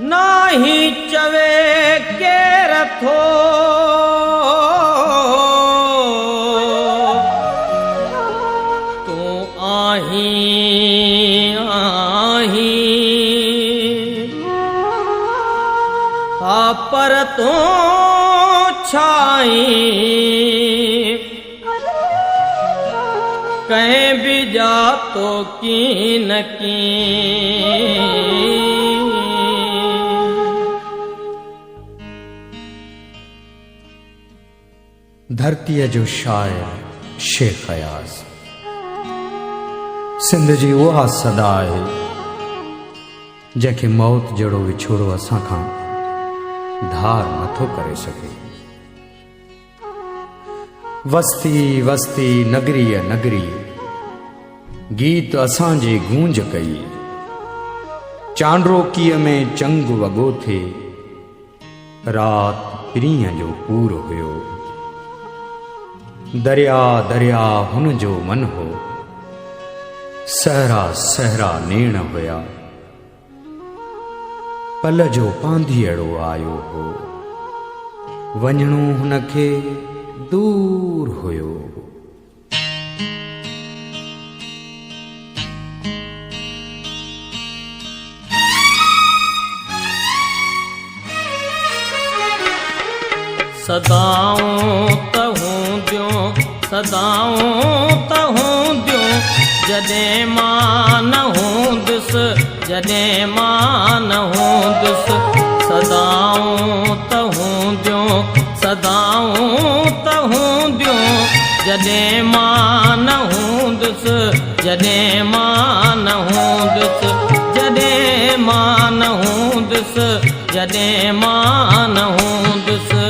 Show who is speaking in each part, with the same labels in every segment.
Speaker 1: नाही चवे के रथो तू आही आही पर तू छाई कहीं भी जा तो की न की
Speaker 2: धरतीअ जो शायर शेख अयाज़ सिंध जी उहा सदा आहे जंहिंखे मौत जहिड़ो विछोड़ो असां खां धार नथो करे सघे। वस्ती वस्ती नगरीअ नगरी गीत असांजे गूंज कई चांड्रोकीअ में चंग वॻो थे रात पीरीअ जो पूर हुयो दरिया दरिया हुन जो मन हो सहरा सहरा नेण हुया पल जो पांधीअड़ो आयो हो वञणो हुनखे दूर हुयो।
Speaker 1: सदाऊं तहूं दियो सदाऊं तहूं दियो जॾहिं मां न हूंदुसि जॾहिं मां न हूंदुसि सदाऊं तहूं दियो सदाऊं तहूं दियो जॾहिं मां न हूंदुसि जॾहिं मां न हूंदुसि जॾहिं मां न हूंदुसि जॾहिं मां न हूंदुसि।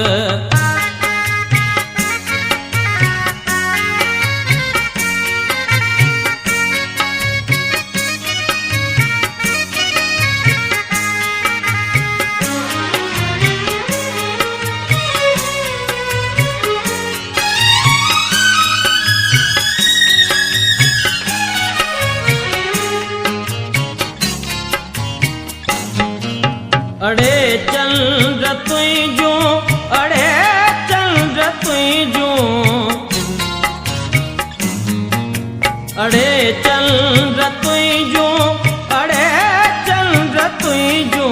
Speaker 1: अड़े चंद्र तुझो अड़े चंद्र तुझो अड़े चंद्र तुझो अड़े चंद्र तुझो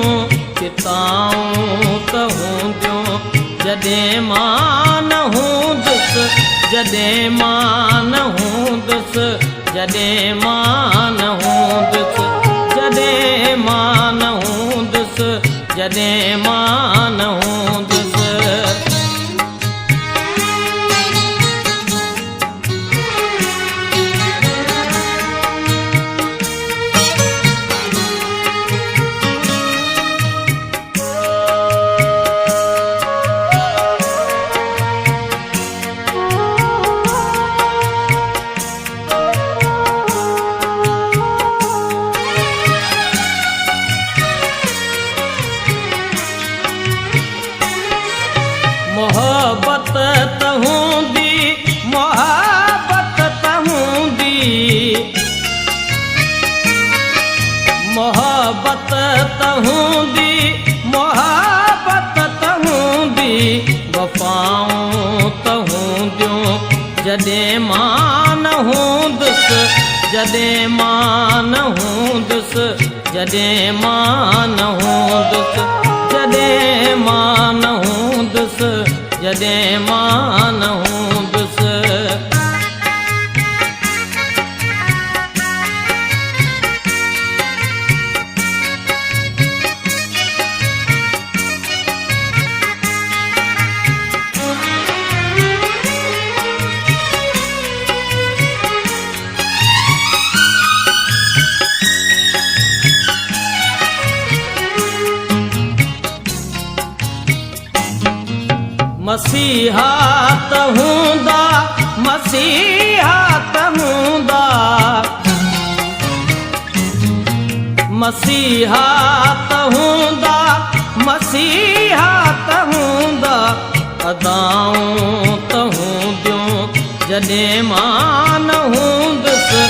Speaker 1: चिताऊं तहूं दियो जॾहिं मां न हूंदुसि जॾहिं मां न हूंदुसि जॾहिं मां न हूंदुसि जॾहिं मां न हूंदुसि जॾहिं मां न हूंदुसि। मोहब्बत तहूं दी मोहब्बत तहूं दी मोहब्बत तहूं दी मोहब्बत तहूं दी वफ़ाऊं तहूं दियो जॾहिं मां न हूंदुसि जॾहिं मां न हूंदुसि जॾहिं मां न हूंदुसि जॾहिं मां न हूंदुसि जॾहिं मां न हूंदुसि। मसीहा त हूंदा, मसीहा त हूंदा, मसीहा त हूंदा, मसीहा त हूंदा, अदाऊं त हूंदियूं जॾहिं मां न हूंदुसि,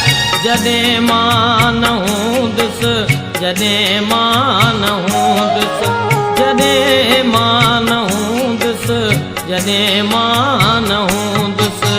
Speaker 1: जॾहिं मां न हूंदुसि, जॾहिं मां न हूंदुसि, जॾहिं मां न हूंदुसि, जॾहिं मां न हूंदुसि।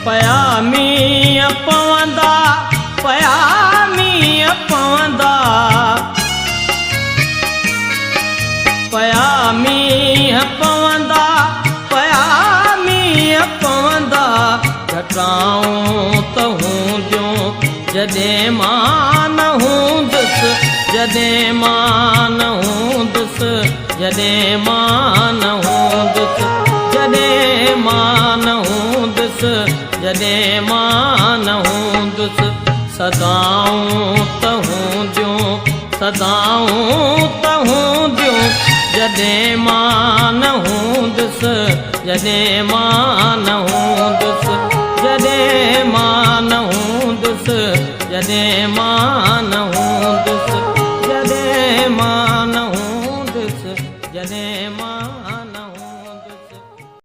Speaker 1: पयामीअ पवंदा, पयामीअ पवंदा, पयामीअ पवंदा, पयामीअ पवंदा, घटाऊं त हूंदियूं जॾहिं मां न हूंदुसि, जॾहिं मां न हूंदुसि, जॾहिं मां न हूंदुसि, जॾहिं मां न हूंदुसि, जॾहिं मां न हूंदुसि। सदाऊं त हूंदियूं, सदाऊं त हूंदियूं, जॾहिं मां न हूंदुसि, जॾहिं मां न हूंदुसि, जॾहिं मां न हूंदुसि, जॾहिं मां न हूंदुसि, जॾहिं मां न हूंदुसि, जॾहिं मां